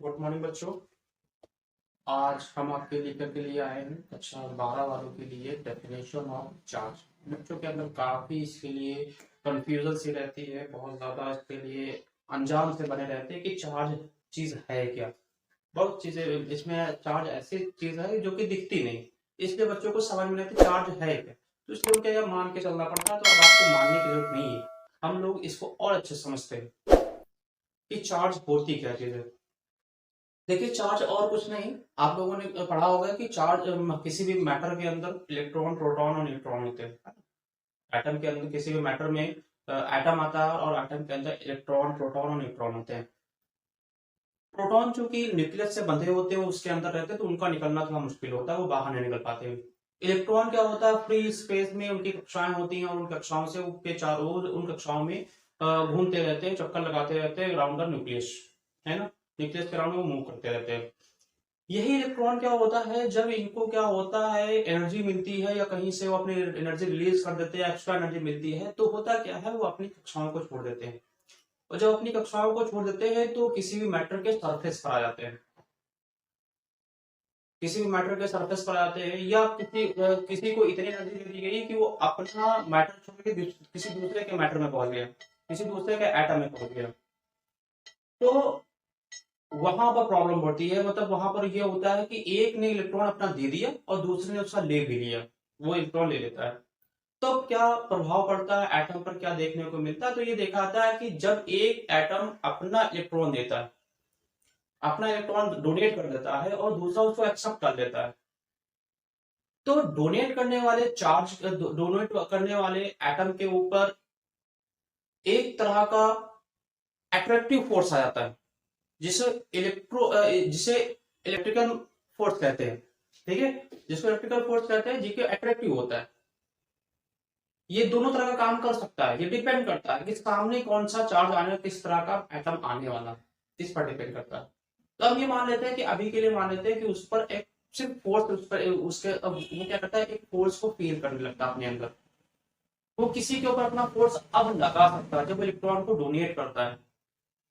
Good morning बच्चों। आज हम आपके लेकर के लिए आए हैं कक्षा 12 वालों के लिए डेफिनेशन ऑफ चार्ज। बच्चों के अंदर काफी इसके लिए कंफ्यूजन सी रहती है, बहुत ज्यादा इसके लिए अनजान से बने रहते हैं कि चार्ज चीज है क्या। बहुत चीजें इसमें चार्ज ऐसी चीज है जो कि दिखती नहीं, इसलिए बच्चों को समझ में नहीं आती चार्ज है क्या। तो इसलिए उनको यह मान के चलना पड़ता है। तो अब आपको मानने की जरूरत नहीं है, हम लोग इसको और अच्छे से समझते हैं कि चार्ज होती क्या चीज है। देखिए, चार्ज और कुछ नहीं, आप लोगों ने पढ़ा होगा कि चार्ज किसी भी मैटर के अंदर इलेक्ट्रॉन, प्रोटॉन और न्यूट्रॉन होते हैं। एटम के अंदर किसी भी मैटर में एटम आता है और एटम के अंदर इलेक्ट्रॉन, प्रोटॉन और न्यूट्रॉन होते हैं। प्रोटॉन चूंकि न्यूक्लियस से बंधे होते हैं, उसके अंदर रहते हैं, तो उनका निकलना थोड़ा मुश्किल होता है, वो बाहर नहीं निकल पाते हैं। इलेक्ट्रॉन क्या होता है, फ्री स्पेस में उनकी कक्षाएं होती हैं और उन कक्षाओं से के चारों ओर उन कक्षाओं में घूमते रहते हैं, चक्कर लगाते रहते हैं अराउंड द न्यूक्लियस, है ना। न्यूक्लियस के अराउंड वो मूव करते रहते हैं। यही इलेक्ट्रॉन क्या होता है, जब इनको क्या होता है एनर्जी मिलती है या कहीं से वो अपनी एनर्जी रिलीज कर देते हैं, एक्स्ट्रा एनर्जी मिलती है, तो होता क्या है वो अपनी कक्षाओं को छोड़ देते हैं। और जब अपनी कक्षाओं को छोड़ देते हैं तो किसी भी मैटर के सरफेस पर आ जाते हैं। किसी भी मैटर के सरफेस पर आते हैं या किसी को इतनी एनर्जी दे दी गई कि वो अपना मैटर छोड़ के किसी दूसरे के मैटर में पहुंच गया, किसी दूसरे के एटम में पहुंच गया। तो वहां पर प्रॉब्लम बढ़ती है, मतलब वहां पर यह होता है कि एक ने इलेक्ट्रॉन अपना दे दिया और दूसरे ने उसका ले भी लिया, वो इलेक्ट्रॉन ले लेता है। तो क्या प्रभाव पड़ता है एटम पर, क्या देखने को मिलता है, तो ये देखा जाता है कि जब एक एटम अपना इलेक्ट्रॉन देता है, अपना इलेक्ट्रॉन डोनेट कर देता है और दूसरा उसको एक्सेप्ट कर लेता है, तो डोनेट करने वाले चार्ज, डोनेट करने वाले एटम के ऊपर एक तरह का अट्रैक्टिव फोर्स आ जाता है, जिसे जिसे इलेक्ट्रिकल फोर्स कहते हैं। ठीक है, जिसको इलेक्ट्रिकल फोर्स कहते हैं, जिसके अट्रैक्टिव होता है। ये दोनों तरह का काम कर सकता है, ये डिपेंड करता है कि सामने कौन सा चार्ज आने, किस तरह का एटम आने वाला, इस पर डिपेंड करता है। तो हम ये मान लेते हैं कि अभी के लिए मान लेते हैं कि उस पर एक सिर्फ फोर्स, उस पर उसके अब वो क्या करता है, एक फोर्स को फील करने लगता है अपने अंदर। वो किसी के ऊपर अपना फोर्स अब लगा सकता है जब इलेक्ट्रॉन को डोनेट करता है।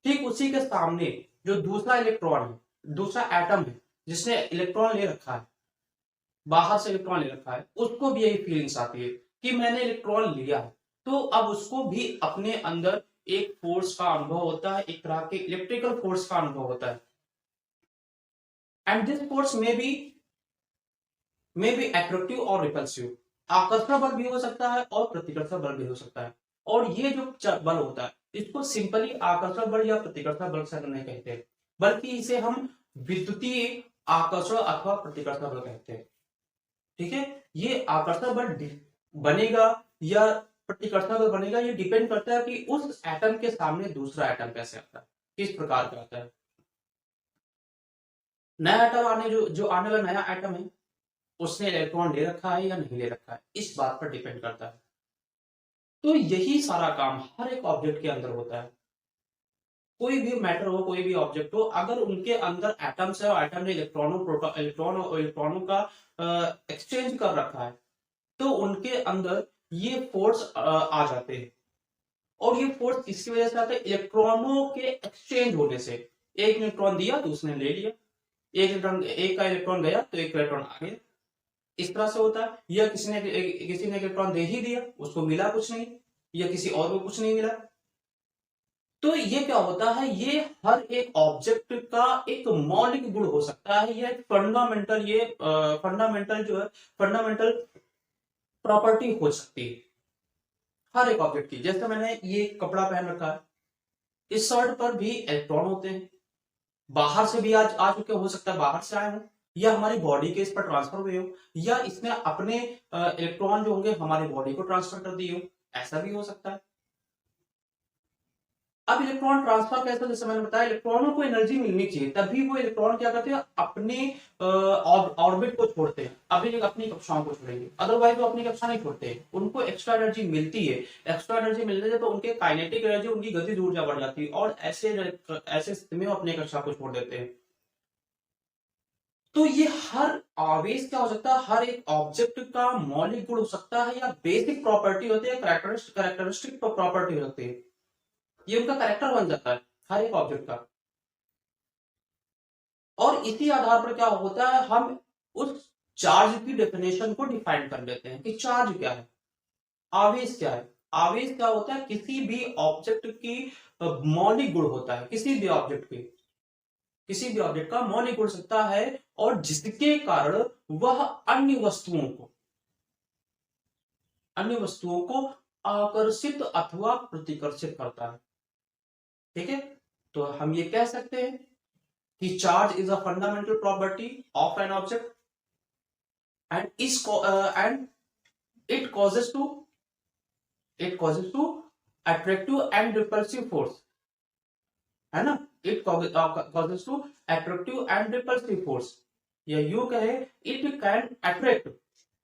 ठीक उसी के सामने जो दूसरा इलेक्ट्रॉन है, दूसरा एटम है, जिसने इलेक्ट्रॉन ले रखा है, बाहर से इलेक्ट्रॉन ले रखा है, उसको भी यही फीलिंग्स आती है कि मैंने इलेक्ट्रॉन लिया है। तो अब उसको भी अपने अंदर एक फोर्स का अनुभव होता है, एक तरह के इलेक्ट्रिकल फोर्स का अनुभव होता है। एंड दिस फोर्स में भी एट्रैक्टिव और रिपल्सिव, आकर्षण बल भी हो सकता है और प्रतिकर्षण बल भी हो सकता है। और ये जो बल होता है, इसको सिंपली आकर्षण बल या प्रतिकर्षण बल से नहीं कहते, बल्कि इसे हम विद्युतीय आकर्षण अथवा प्रतिकर्षण बल कहते हैं। ठीक है, ये आकर्षण बल बनेगा या प्रतिकर्षण बल बनेगा, ये डिपेंड करता है कि उस एटम के सामने दूसरा एटम कैसे आता है, किस प्रकार का आता है। नया एटम आने जो आने वाला नया एटम है, उसने इलेक्ट्रॉन ले रखा है या नहीं ले रखा है, इस बात पर डिपेंड करता है। तो यही सारा काम हर एक ऑब्जेक्ट के अंदर होता है। कोई भी मैटर हो, कोई भी ऑब्जेक्ट हो, अगर उनके अंदर एटम्स है और एटम ने इलेक्ट्रॉनों का एक्सचेंज कर रखा है, तो उनके अंदर ये फोर्स आ जाते हैं। और ये फोर्स इसकी वजह से आता है इलेक्ट्रॉनों के एक्सचेंज होने से। एक इलेक्ट्रॉन दिया तो उसने ले लिया, एक का इलेक्ट्रॉन गया तो एक इलेक्ट्रॉन आ गया, इस तरह से होता है। या किसी ने इलेक्ट्रॉन दे ही दिया, उसको मिला कुछ नहीं, या किसी और को कुछ नहीं मिला। तो ये क्या होता है, ये हर एक ऑब्जेक्ट का एक मौलिक गुण हो सकता है, ये फंडामेंटल, ये फंडामेंटल जो है, फंडामेंटल प्रॉपर्टी हो सकती है हर एक ऑब्जेक्ट की। जैसे मैंने ये कपड़ा पहन रखा है, इस शर्ट पर भी इलेक्ट्रॉन होते हैं, बाहर से भी आज आ चुके हो सकता है, बाहर से आए हो, या हमारी बॉडी के इस पर ट्रांसफर हुए हो, या इसमें अपने इलेक्ट्रॉन जो होंगे हमारी बॉडी को ट्रांसफर कर दिए हो, ऐसा भी हो सकता है। अब इलेक्ट्रॉन ट्रांसफर कैसे, जैसे मैंने बताया, इलेक्ट्रॉनों को एनर्जी मिलनी चाहिए, तभी वो इलेक्ट्रॉन क्या करते हैं, अपने ऑर्बिट को छोड़ते हैं, अभी अपनी कक्षाओं को छोड़ेंगे, अदरवाइज वो अपनी कक्षा नहीं छोड़ते हैं, उनको एक्स्ट्रा एनर्जी मिलती है। एक्स्ट्रा एनर्जी मिलने से तो उनके काइनेटिक एनर्जी, उनकी गतिज ऊर्जा बढ़ जाती है, और ऐसे ऐसे स्थिति में वो अपनी कक्षा को छोड़ देते हैं। तो ये हर आवेश क्या हो सकता है, हर एक ऑब्जेक्ट का मौलिक गुण हो सकता है, या बेसिक प्रॉपर्टी होती है, कैरेक्टरिस्टिक प्रॉपर्टी होती है, ये उनका करेक्टर बन जाता है हर एक ऑब्जेक्ट का। और इसी आधार पर क्या होता है, हम उस चार्ज की डेफिनेशन को डिफाइन कर लेते हैं कि चार्ज क्या है, आवेश क्या है। आवेश क्या होता है, किसी भी ऑब्जेक्ट की मौलिक गुण होता है, किसी भी ऑब्जेक्ट की, किसी भी ऑब्जेक्ट का मौलिक गुण सकता है, और जिसके कारण वह अन्य वस्तुओं को आकर्षित अथवा प्रतिकर्षित करता है। ठीक है, तो हम ये कह सकते हैं कि charge is a fundamental property of an object and it causes to attractive and repulsive force, है ना। It causes to attractive and repulsive force, या यूं कहे, it can attract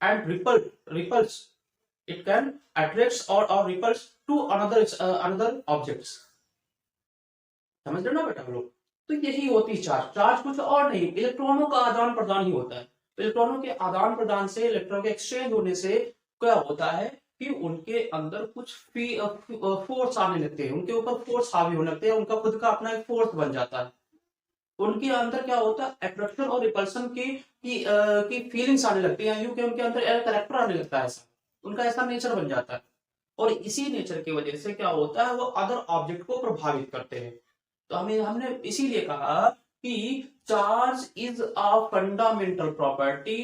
and repulse, it can attracts or repulse to another objects। समझ रहे हो ना बेटा हम लोग। तो यही होती है चार्ज। चार्ज कुछ और नहीं, इलेक्ट्रॉनों का आदान प्रदान ही होता है। इलेक्ट्रॉनों के आदान प्रदान से, इलेक्ट्रॉन के एक्सचेंज होने से क्या होता है कि उनके अंदर कुछ फोर्स आने लगते हैं, उनके ऊपर फोर्स हावी होने लगते हैं, उनका खुद का अपना एक फोर्स बन जाता है। उनके अंदर क्या होता है, अट्रैक्शन और रिपल्सन की फीलिंग्स आने लगती हैं, यूं कि उनके अंदर कैरेक्टर आने लगता है, ऐसा उनका ऐसा नेचर बन जाता है। और इसी नेचर की वजह से क्या होता है, वो अदर ऑब्जेक्ट को प्रभावित करते हैं। तो हमने इसीलिए कहा कि charge is a fundamental property,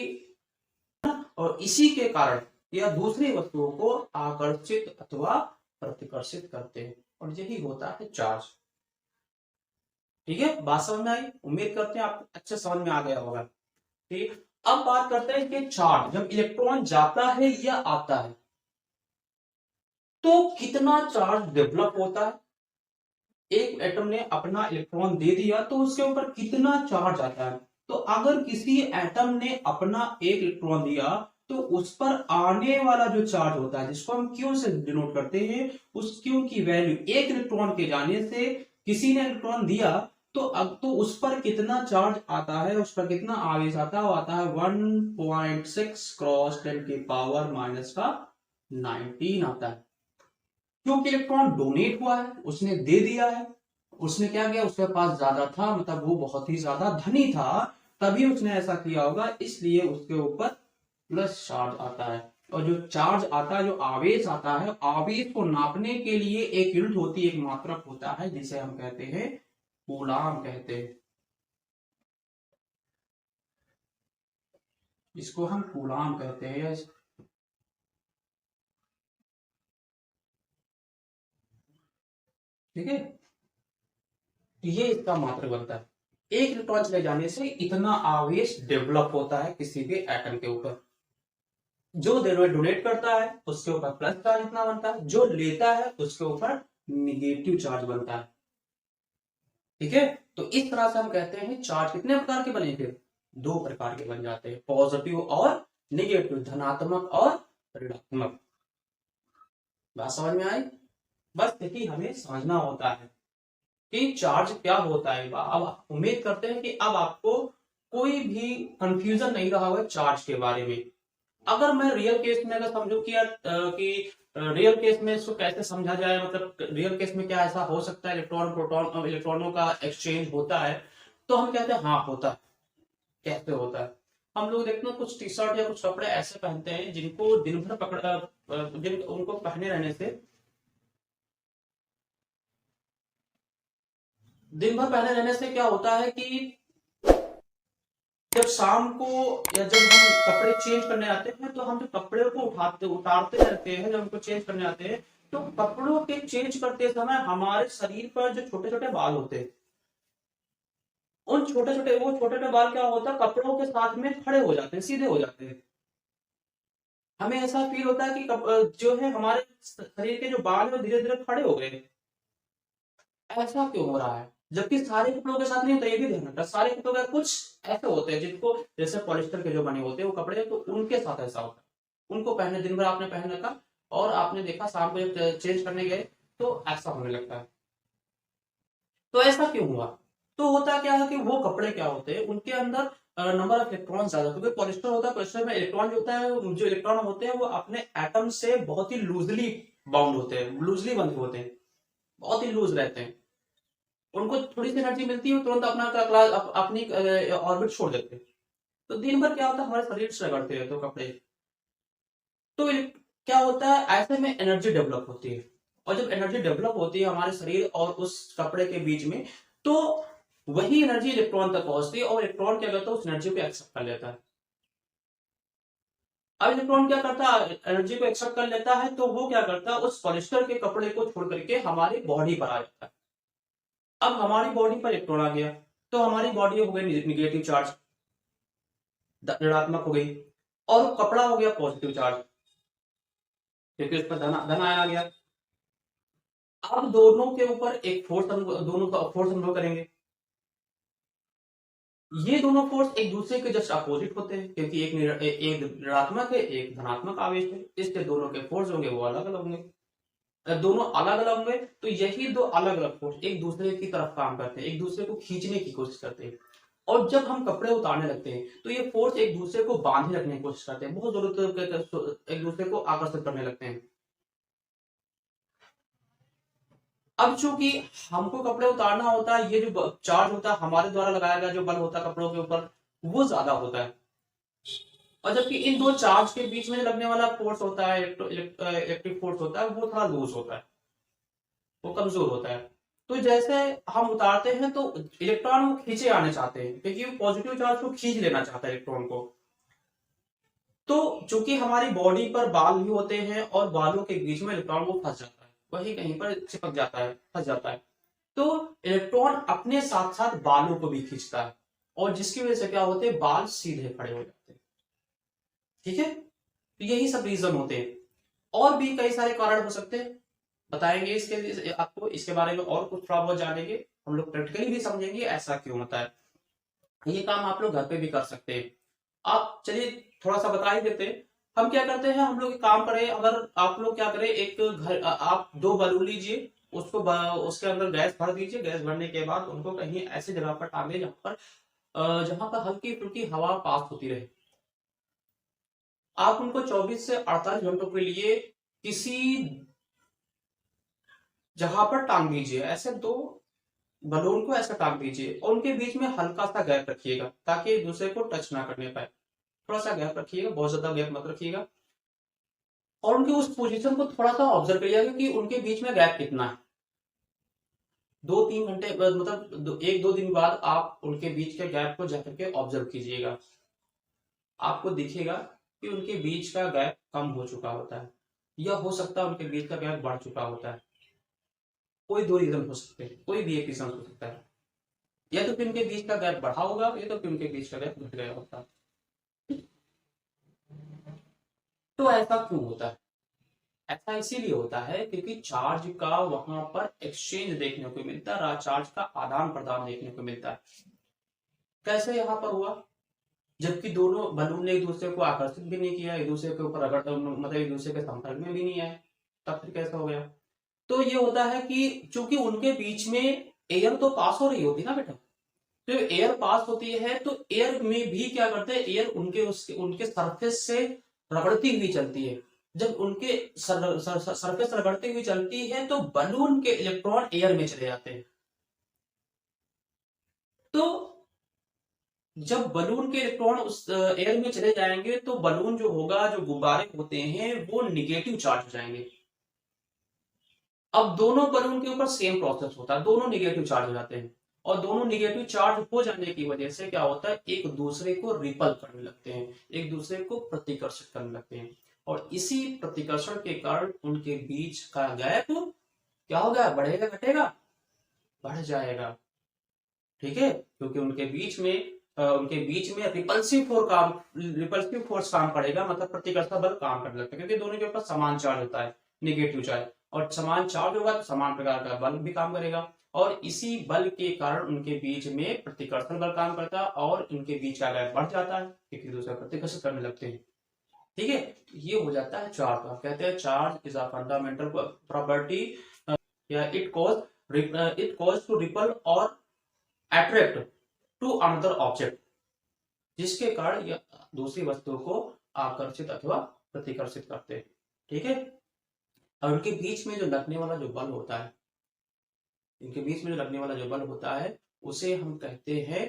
और इसी के कारण यह दूसरी वस्तुओं को आकर्षित अथवा प्रतिकर्षित करते हैं, और यही होता है चार्ज। ठीक है, बात समझ में आई, उम्मीद करते हैं आपको अच्छे समझ में आ गया होगा। ठीक, अब बात करते हैं कि चार्ज जब इलेक्ट्रॉन जाता है या आता है तो कितना चार्ज डेवलप होता है। एक एटम ने अपना इलेक्ट्रॉन दे दिया तो उसके ऊपर कितना चार्ज आता है। तो अगर किसी एटम ने अपना एक इलेक्ट्रॉन दिया तो उस पर आने वाला जो चार्ज होता है, जिसको हम क्यू से डिनोट करते हैं, उस क्यू की वैल्यू, एक इलेक्ट्रॉन के जाने से किसी ने इलेक्ट्रॉन दिया तो अब तो उस पर कितना चार्ज आता है, उस पर कितना आवेश आता है, वो आता है 1.6 क्रॉस 10 की पावर माइनस का 19 आता है। क्योंकि इलेक्ट्रॉन डोनेट हुआ है, उसने दे दिया है, उसने क्या किया, उसके पास ज्यादा था, मतलब वो बहुत ही ज्यादा धनी था, तभी उसने ऐसा किया होगा, इसलिए उसके ऊपर प्लस चार्ज आता है। और जो चार्ज आता है, जो आवेश आता है, आवेश को नापने के लिए एक यूनिट होती है, एक मात्रक होता है, जिसे हम कहते हैं कूलाम कहते हैं, जिसको हम कूलाम कहते हैं। ठीक है, ये इसका मात्रक बनता है। एक इलेक्ट्रॉन चले जाने से इतना आवेश डेवलप होता है किसी भी एटम के ऊपर। जो डोनेट करता है उसके ऊपर प्लस चार्ज इतना बनता है, जो लेता है उसके ऊपर निगेटिव चार्ज बनता है। ठीक है, तो इस तरह से हम कहते हैं चार्ज कितने प्रकार के बने, फिर दो प्रकार के बन जाते हैं, पॉजिटिव और निगेटिव, धनात्मक और ऋणात्मक। बात समझ में आई। बस यही हमें समझना होता है कि चार्ज क्या होता है। अब उम्मीद करते हैं कि अब आपको कोई भी कंफ्यूजन नहीं रहा होगा चार्ज के बारे में। अगर मैं रियल केस में अगर समझू कि यार कि रियल केस में इसको कैसे समझा जाए, मतलब रियल केस में क्या ऐसा हो सकता है, इलेक्ट्रॉन प्रोटॉन इलेक्ट्रॉनों का एक्सचेंज होता है, तो हम कहते हैं हाँ होता है। कैसे होता है, हम लोग देखते हैं कुछ टी शर्ट या कुछ कपड़े ऐसे पहनते हैं जिनको दिन भर उनको पहने रहने से, दिन भर पहने रहने से क्या होता है कि जब शाम को या जब हम कपड़े चेंज करने आते हैं तो हम जो कपड़े को उतारते रहते हैं, जब उनको चेंज करने आते हैं तो कपड़ों के चेंज करते समय हमारे शरीर पर जो छोटे छोटे बाल होते हैं, उन छोटे छोटे बाल क्या होता है, कपड़ों के साथ में खड़े हो जाते हैं, सीधे हो जाते हैं। हमें ऐसा फील होता है कि जो है हमारे शरीर के जो बाल है धीरे धीरे खड़े हो गए। ऐसा क्यों हो रहा है, जबकि सारे कपड़ों के साथ नहीं होता, ये भी ध्यान रखना, सारे कपड़ों का कुछ ऐसे होते हैं जिनको, जैसे पॉलिस्टर के जो बने होते हैं वो कपड़े, तो उनके साथ ऐसा होता है, उनको पहने दिन भर आपने पहन रखा और आपने देखा शाम को जब चेंज करने गए तो ऐसा होने लगता है। तो ऐसा क्यों हुआ, तो होता क्या है कि वो कपड़े क्या होते हैं, उनके अंदर नंबर ऑफ इलेक्ट्रॉन ज्यादा, क्योंकि पॉलिस्टर होता है, पॉलिस्टर में इलेक्ट्रॉन जो होता है, जो इलेक्ट्रॉन होते हैं वो अपने एटम से बहुत ही लूजली बाउंड होते हैं, लूजली बंधे होते हैं, बहुत ही लूज रहते हैं। उनको थोड़ी सी एनर्जी मिलती है, तुरंत अपना क्लास अपनी ऑर्बिट छोड़ देते हैं। तो दिन भर क्या होता है, हमारे शरीर से रगड़ते हैं तो कपड़े, तो क्या होता है, ऐसे में एनर्जी डेवलप होती है। और जब एनर्जी डेवलप होती है हमारे शरीर और उस कपड़े के बीच में, तो वही एनर्जी इलेक्ट्रॉन तक पहुंचती है और इलेक्ट्रॉन क्या करता है, उस एनर्जी को एक्सेप्ट कर लेता है। अब इलेक्ट्रॉन क्या करता है, एनर्जी को एक्सेप्ट कर लेता है, तो वो क्या करता है, उस पॉलिस्टर के कपड़े को छोड़ करके हमारी बॉडी पर आ जाता है। अब हमारी बॉडी पर इलेक्ट्रॉन आ गया, तो हमारी बॉडी हो गई निगेटिव चार्ज, ऋणात्मक हो गई, और कपड़ा हो गया पॉजिटिव चार्ज, क्योंकि उस पर धन आयन आ गया। अब दोनों के ऊपर एक फोर्स, दोनों का फोर्स अनुभव करेंगे। ये दोनों फोर्स एक दूसरे के जस्ट अपोजिट होते हैं, क्योंकि एक ऋणात्मक है, एक धनात्मक आवेश है, इसलिए दोनों के फोर्स होंगे वो अलग अलग होंगे। दोनों अलग अलग होंगे, तो यही दो अलग अलग फोर्स एक दूसरे की तरफ काम करते हैं, एक दूसरे को खींचने की कोशिश करते हैं। और जब हम कपड़े उतारने लगते हैं तो ये फोर्स एक दूसरे को बांधे रखने की कोशिश करते हैं, बहुत जरूरत एक दूसरे को आकर्षित करने लगते हैं। अब चूंकि हमको कपड़े उतारना होता है, ये जो चार्ज होता है हमारे द्वारा लगाया गया जो बल होता है कपड़ों के ऊपर, वो ज्यादा होता है। और जबकि इन दो चार्ज के बीच में लगने वाला फोर्स होता है, इलेक्ट्रिक फोर्स होता है, वो थोड़ा लूज होता है, वो कमजोर होता है। तो जैसे हम उतारते हैं तो इलेक्ट्रॉन वो खींचे आने चाहते हैं, क्योंकि पॉजिटिव चार्ज को खींच लेना चाहता है इलेक्ट्रॉन को। तो चूंकि हमारी बॉडी पर बाल भी होते हैं और बालों के बीच में इलेक्ट्रॉन वो फंस जाता है, वही कहीं पर चिपक जाता है, फंस जाता है। तो इलेक्ट्रॉन अपने साथ साथ बालों को भी खींचता है, और जिसकी वजह से क्या होते हैं, बाल सीधे खड़े हो जाते हैं। ठीक है, तो यही सब रीजन होते हैं। और भी कई सारे कारण हो सकते हैं, बताएंगे इसके लिए आपको, इसके बारे में और कुछ थोड़ा बहुत जानेंगे, हम लोग प्रैक्टिकली भी समझेंगे ऐसा क्यों होता है। ये काम आप लोग घर पे भी कर सकते हैं। आप चलिए थोड़ा सा बता ही देते हैं। हम क्या करते हैं, हम लोग एक काम करें, अगर आप लोग क्या करें, एक घर आप दो बलून लीजिए, उसको उसके अंदर गैस भर दीजिए, गैस भरने के बाद उनको कहीं ऐसी जगह पर टांगे जहां पर हल्की फुल्की हवा पास होती रहे। आप उनको 24 से 48 घंटों के लिए किसी जहां पर टांग दीजिए, ऐसे दो बलून को ऐसा टांग दीजिए, और उनके बीच में हल्का सा गैप रखिएगा ताकि एक दूसरे को टच ना करने पाए। थोड़ा सा गैप रखिएगा, बहुत ज्यादा गैप मत रखिएगा, और उनके उस पोजीशन को थोड़ा सा ऑब्जर्व करिएगा कि उनके बीच में गैप कितना है। 2-3 घंटे मतलब एक दो दिन बाद आप उनके बीच के गैप को जाकर के ऑब्जर्व कीजिएगा। आपको दिखेगा कि उनके बीच का गैप कम हो चुका होता है, या हो सकता है उनके बीच का गैप बढ़ चुका होता है। कोई दो रीजन हो सकते हैं, कोई भी एक रीजन हो सकता है, या तो फिर उनके बीच का गैप बढ़ा होगा, या तो फिर उनके बीच का गैप घट गया होता है। तो ऐसा क्यों होता है, ऐसा इसीलिए होता है क्योंकि चार्ज का वहां पर एक्सचेंज देखने को मिलता है, चार्ज का आदान प्रदान देखने को मिलता है। कैसे यहाँ पर हुआ, जबकि दोनों बलून ने एक दूसरे को आकर्षित भी नहीं किया, एक दूसरे के ऊपर मतलब एक दूसरे के संपर्क में भी नहीं आए, तब फिर कैसा हो गया। तो ये होता है कि चूंकि उनके बीच में एयर तो पास हो रही होती ना बेटा, तो एयर पास होती है, तो एयर में भी क्या करते हैं, एयर उनके सरफेस से रगड़ती हुई चलती है। जब उनके सरफेस रगड़ती हुई चलती है तो बलून के इलेक्ट्रॉन एयर में चले जाते हैं। तो जब बलून के इलेक्ट्रॉन उस एयर में चले जाएंगे तो बलून जो होगा, जो गुब्बारे होते हैं वो निगेटिव चार्ज हो जाएंगे। अब दोनों बलून के ऊपर सेम प्रोसेस होता है, दोनों निगेटिव चार्ज हो जाते हैं, और दोनों निगेटिव चार्ज हो जाने की वजह से क्या होता है, एक दूसरे को रिपल करने लगते हैं, एक दूसरे को प्रतिकर्षित करने लगते हैं, और इसी प्रतिकर्षण के कारण उनके बीच का गैप क्या होगा, बढ़ेगा घटेगा, बढ़ जाएगा। ठीक है, क्योंकि उनके बीच में रिपल्सिव फोर्स काम करेगा, मतलब प्रतिकर्षण बल काम करने लगता है, क्योंकि दोनों के ऊपर समान चार्ज होता है, निगेटिव चार्ज, और समान चार्ज होगा तो समान प्रकार का बल भी काम करेगा, और इसी बल के कारण उनके बीच में प्रतिकर्षण बल काम करता है, और इनके बीच का गैप बढ़ जाता है, क्योंकि दूसरा प्रतिकर्षित करने लगते हैं। ठीक है, ये हो जाता है चार्ज। आप कहते हैं charge is a fundamental property, या इट कॉज टू रिपल और अट्रैक्ट टू अनदर ऑब्जेक्ट, जिसके कारण यह दूसरी वस्तु को आकर्षित अथवा प्रतिकर्षित करते हैं। ठीक है, और उनके बीच में जो लगने वाला जो बल होता है, इनके बीच में जो लगने वाला जो बल होता है उसे हम कहते हैं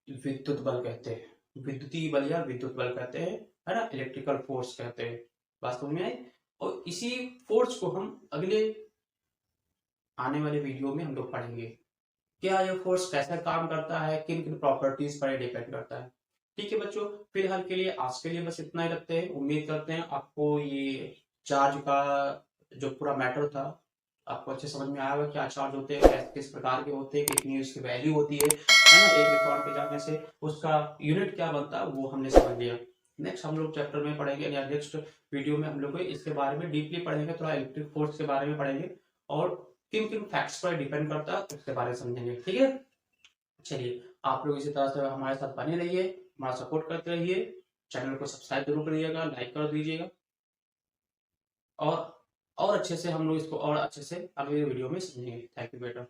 विद्युत बल कहते हैं, विद्युतीय बल या विद्युत बल कहते हैं, है ना, इलेक्ट्रिकल फोर्स कहते हैं। बात समझ में आई। और इसी फोर्स को हम अगले आने वाले वीडियो में हम लोग पढ़ेंगे, क्या ये फोर्स कैसे काम करता है, किन किन प्रॉपर्टीज पर डिपेंड करता है। ठीक है बच्चों, फिलहाल के लिए आज के लिए बस इतना ही रखते हैं। उम्मीद करते हैं आपको ये चार्ज का जो पूरा मैटर था आपको अच्छे समझ में आया होगा, क्या चार्ज होते हैं, किस प्रकार के होते हैं, कितनी उसकी वैल्यू होती है ना, एक इलेक्ट्रॉन के जाने से उसका यूनिट क्या बनता है वो हमने समझ लिया। नेक्स्ट हम लोग चैप्टर में पढ़ेंगे या नेक्स्ट वीडियो में हम लोग इसके बारे में डीपली पढ़ेंगे, थोड़ा इलेक्ट्रिक फोर्स के बारे में पढ़ेंगे और किन किन फैक्ट्स पर डिपेंड करता है उसके बारे में समझेंगे। ठीक है, चलिए आप लोग इसी तरह से हमारे साथ बने रहिए, हमारा सपोर्ट करते रहिए, चैनल को सब्सक्राइब जरूर करिएगा, लाइक कर दीजिएगा और अच्छे से हम लोग इसको और अच्छे से अगले वीडियो में समझेंगे। थैंक यू बेटा।